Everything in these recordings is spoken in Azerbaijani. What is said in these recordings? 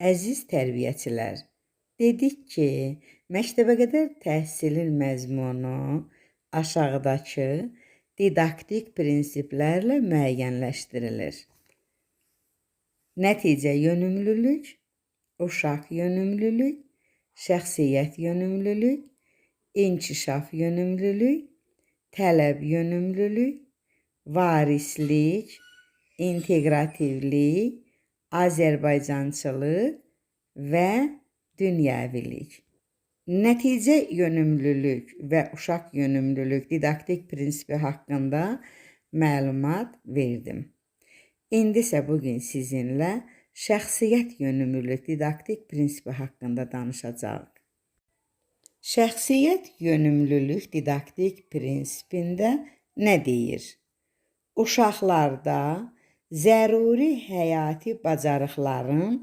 Əziz tərbiyəçilər, dedik ki, məktəbəqədər təhsilin məzmunu aşağıdakı didaktik prinsiplərlə müəyyənləşdirilir. Nəticə yönümlülük, uşaq yönümlülük, şəxsiyyət yönümlülük, inkişaf yönümlülük, tələb yönümlülük, varislik, inteqrativlik, Azərbaycançılıq və dünyəvilik. Nəticə yönümlülük və uşaq yönümlülük didaktik prinsipi haqqında məlumat verdim. İndi isə bugün sizinlə şəxsiyyət yönümlülük didaktik prinsipi haqqında danışacağıq. Şəxsiyyət yönümlülük didaktik prinsipində nə deyir? Uşaqlarda zəruri həyati bacarıqların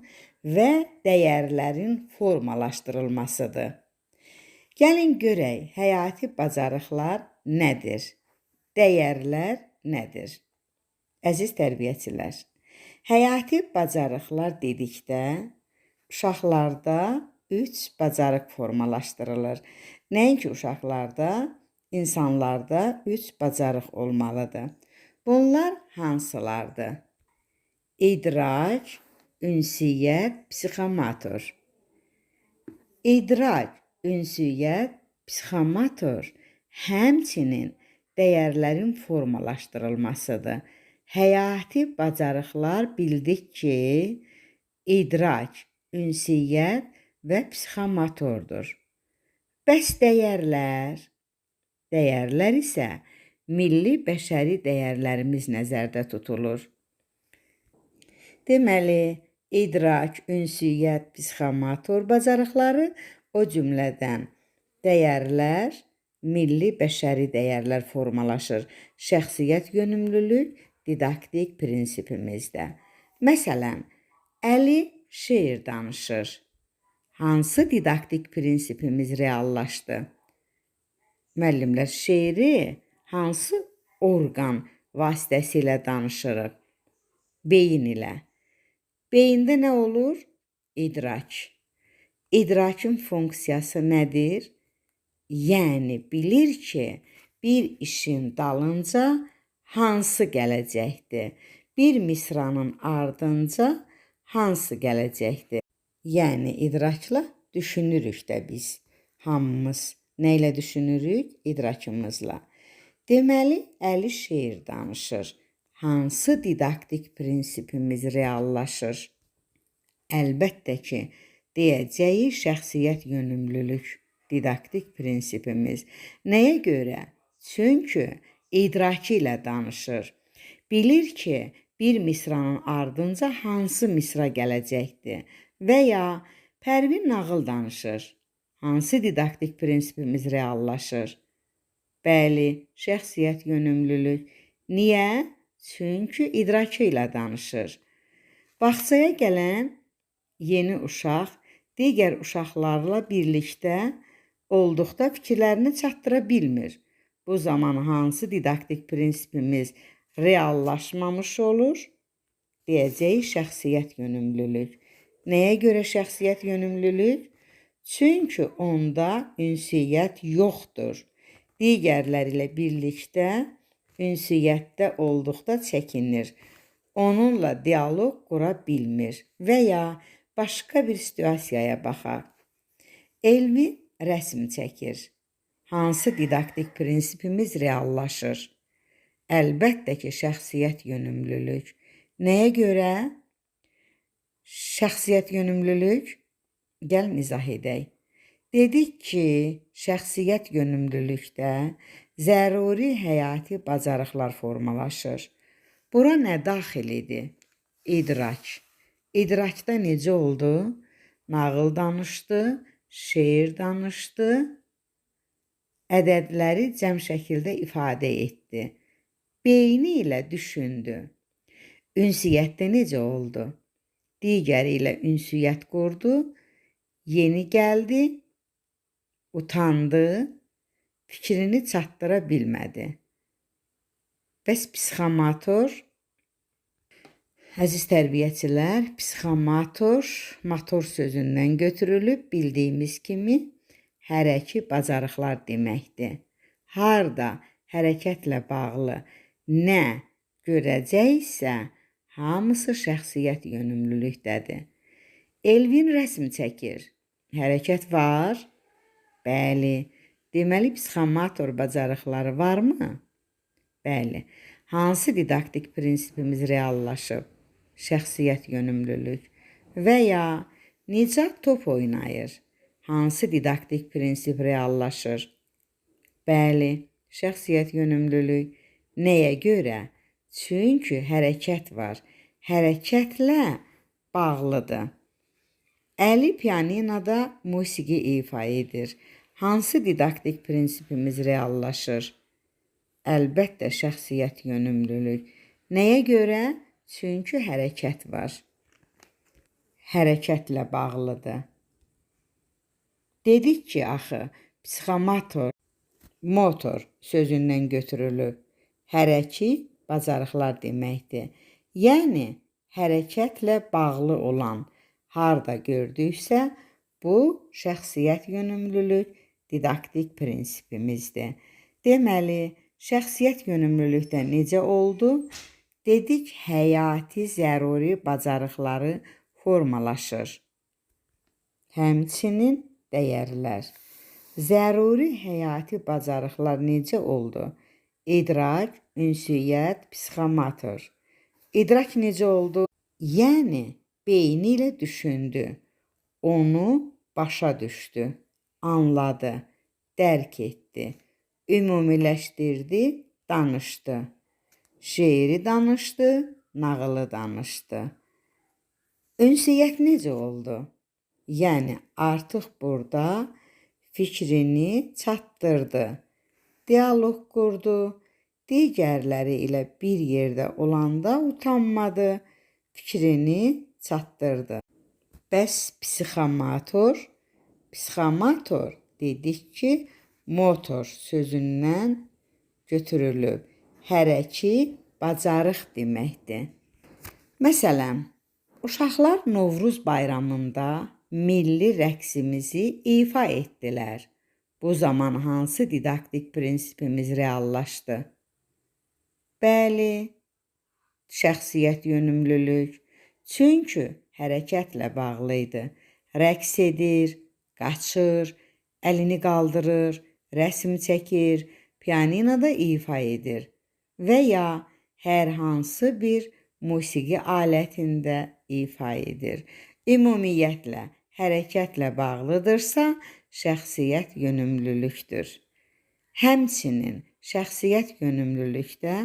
və dəyərlərin formalaşdırılmasıdır. Gəlin görək, həyati bacarıqlar nədir? Dəyərlər nədir? Əziz tərbiyəçilər, həyati bacarıqlar dedikdə uşaqlarda 3 bacarıq formalaşdırılır. Nəinki uşaqlarda, insanlarda 3 bacarıq olmalıdır. Bunlar hansılardır? İdrak, ünsiyyət, psixomotor. İdrak, ünsiyyət, psixomotor həmçinin dəyərlərin formalaşdırılmasıdır. Həyati bacarıqlar bildik ki, idrak, ünsiyyət və psixomotordur. Bəs dəyərlər? Dəyərlər isə milli bəşəri dəyərlərimiz nəzərdə tutulur. Deməli, idrak, ünsiyyət, psixomotor bacarıqları, o cümlədən dəyərlər, milli bəşəri dəyərlər formalaşır. Şəxsiyyət yönümlülük didaktik prinsipimizdə. Məsələn, Əli şeir danışır. Hansı didaktik prinsipimiz reallaşdı? Müəllimlər, şeiri hansı orqan vasitəsilə danışırıq? Beyin ilə. Beyində nə olur? İdrak. İdrakın funksiyası nədir? Yəni, bilir ki, bir işin dalınca hansı gələcəkdir? Bir misranın ardınca hansı gələcəkdir? Yəni, idrakla düşünürük də biz. Hamımız nə ilə düşünürük? İdrakımızla. Deməli, Əli şeir danışır. Hansı didaktik prinsipimiz reallaşır? Əlbəttə ki, deyəcəyi şəxsiyyət yönümlülük didaktik prinsipimiz. Nəyə görə? Çünki idraki ilə danışır. Bilir ki, bir misranın ardınca hansı misra gələcəkdir? Və ya Pərvin nağıl danışır. Hansı didaktik prinsipimiz reallaşır? Bəli, şəxsiyyət yönümlülük. Niyə? Çünki idraki ilə danışır. Bağçaya gələn yeni uşaq digər uşaqlarla birlikdə olduqda fikirlərini çatdıra bilmir. Bu zaman hansı didaktik prinsipimiz reallaşmamış olur? Deyəcək şəxsiyyət yönümlülük. Nəyə görə şəxsiyyət yönümlülük? Çünki onda ünsiyyət yoxdur. Digərləri ilə birlikdə ünsiyyətdə olduqda çəkinir. Onunla dialoq qura bilmir və ya başqa bir situasiyaya baxaq. Elvin rəsm çəkir. Hansı didaktik prinsipimiz reallaşır? Əlbəttə ki, şəxsiyyət yönümlülük. Nəyə görə? Şəxsiyyət yönümlülük? Gəlin izah edək. Dedik ki, şəxsiyyət yönümlülükdə zəruri həyati bacarıqlar formalaşır. Bura nə daxil idi? İdrak. İdrakda necə oldu? Nağıl danışdı, şeir danışdı, ədədləri cəm şəkildə ifadə etdi. Beyni ilə düşündü. Ünsiyyətdə necə oldu? Digəri ilə ünsiyyət qurdu, yeni gəldi, utandı, fikrini çatdıra bilmədi. Bəs psixomotor? Əziz tərbiyəçilər, psixomotor, motor sözündən götürülüb bildiyimiz kimi hərəki bacarıqlar deməkdir. Harda hərəkətlə bağlı nə görəcəksə, hamısı şəxsiyyət yönümlülükdədir. Elvin rəsm çəkir. Hərəkət var? Bəli. Deməli, psixomotor bacarıqları varmı? Bəli. Hansı didaktik prinsipimiz reallaşıb? Şəxsiyyət yönümlülük və ya Nicat top oynayır. Hansı didaktik prinsip reallaşır? Bəli, şəxsiyyət yönümlülük. Nəyə görə? Çünki hərəkət var. Hərəkətlə bağlıdır. Əli pianinoda musiqi ifa edir. Hansı didaktik prinsipimiz reallaşır? Əlbəttə, şəxsiyyət yönümlülük. Nəyə görə? Çünki hərəkət var. Hərəkətlə bağlıdır. Dedik ki, axı, psixomotor, motor sözündən götürülüb. Hərəki bacarıqlar deməkdir. Yəni, hərəkətlə bağlı olan harda gördüksə, bu şəxsiyyət yönümlülük didaktik prinsipimizdir. Deməli, şəxsiyyət yönümlülükdə necə oldu? Dedik, həyati zəruri bacarıqları formalaşır. Həmçinin dəyərlər. Zəruri həyati bacarıqlar necə oldu? İdrak, ünsiyyət, psixomotor. İdrak necə oldu? Yəni, beyni ilə düşündü. Onu başa düşdü, anladı, dərk etdi, ümumiləşdirdi, danışdı. Şeiri danışdı, nağılı danışdı. Ünsiyyət necə oldu? Yəni, artıq burada fikrini çatdırdı, diyaloq qurdu, digərləri ilə bir yerdə olanda utanmadı, fikrini çatdırdı. Bəs psixomotor? Psixomotor dedik ki, motor sözündən götürülüb. Hərəki bacarıq deməkdir. Məsələn, uşaqlar Novruz bayramında milli rəqsimizi ifa etdilər. Bu zaman hansı didaktik prinsipimiz reallaşdı? Bəli, şəxsiyyət yönümlülük. Çünki hərəkətlə bağlı idi. Rəqs edir, qaçır, əlini qaldırır, rəsm çəkir, pianinoda ifa edir və ya hər hansı bir musiqi alətində ifa edir. Ümumiyyətlə, hərəkətlə bağlıdırsa, şəxsiyyət yönümlülükdür. Həmçinin şəxsiyyət yönümlülükdə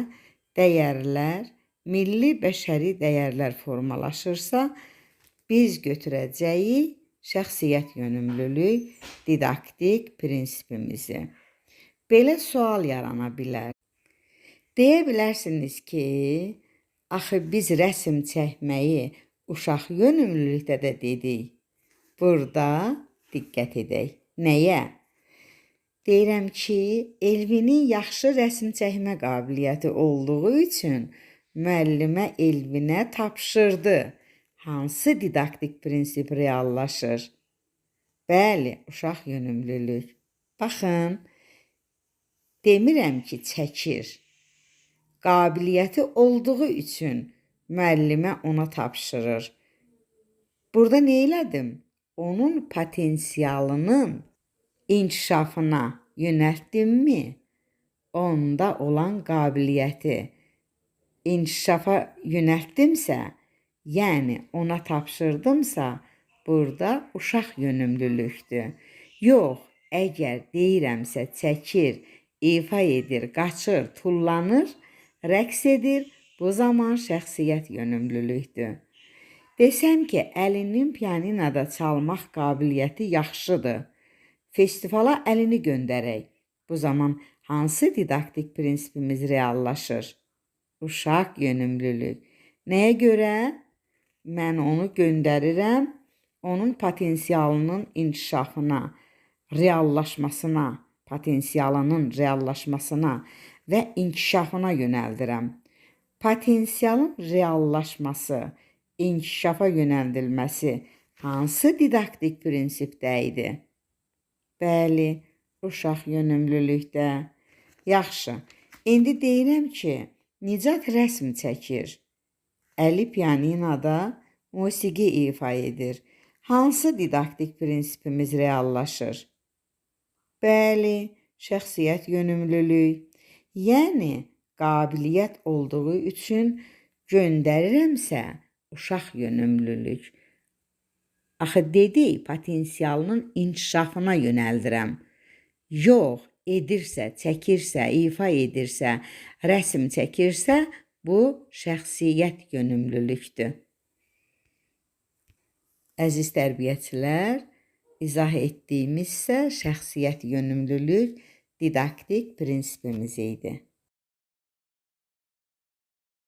dəyərlər, milli bəşəri dəyərlər formalaşırsa, biz götürəcəyik şəxsiyyət yönümlülük didaktik prinsipimizi. Belə sual yarana bilər. Deyə bilərsiniz ki, axı biz rəsm çəkməyi uşaq yönümlülükdə də dedik. Burada diqqət edək. Nəyə? Deyirəm ki, Elvinin yaxşı rəsm çəkmə qabiliyyəti olduğu üçün müəllimə Elvinə tapşırdı. Hansı didaktik prinsip reallaşır? Bəli, uşaq yönümlülük. Baxın, demirəm ki, çəkir. Qabiliyyəti olduğu üçün müəllimə ona tapşırır. Burada nə elədim? Onun potensialının inkişafına yönəltdimmi? Onda olan qabiliyyəti inkişafa yönəltdimsə, yəni ona tapşırdımsa, burada uşaq yönümlülükdür. Yox, əgər deyirəmsə çəkir, ifa edir, qaçır, tullanır, rəqs edir, bu zaman şəxsiyyət yönümlülükdür. Desəm ki, əlinin pianinoda çalmaq qabiliyyəti yaxşıdır. Festivala əlini göndərək. Bu zaman hansı didaktik prinsipimiz reallaşır? Uşaq yönümlülük. Nəyə görə? Mən onu göndərirəm, onun potensialının inkişafına, reallaşmasına, potensialının reallaşmasına və inkişafına yönəldirəm. Potensialın reallaşması, inkişafa yönəldilməsi hansı didaktik prinsipdə idi? Bəli, uşaq yönümlülükdə. Yaxşı, indi deyirəm ki, Nicat rəsm çəkir. Əli pianinada musiqi ifa edir. Hansı didaktik prinsipimiz reallaşır? Bəli, şəxsiyyət yönümlülük. Yəni, qabiliyyət olduğu üçün göndərirəmsə, uşaq yönümlülük. Axı dedik, potensialının inkişafına yönəldirəm. Yox, edirsə, çəkirsə, ifa edirsə, rəsm çəkirsə, bu şəxsiyyət yönümlülükdür. Əziz tərbiyəçilər, izah etdiyimiz isə şəxsiyyət yönümlülük didaktik prinsipimiz idi.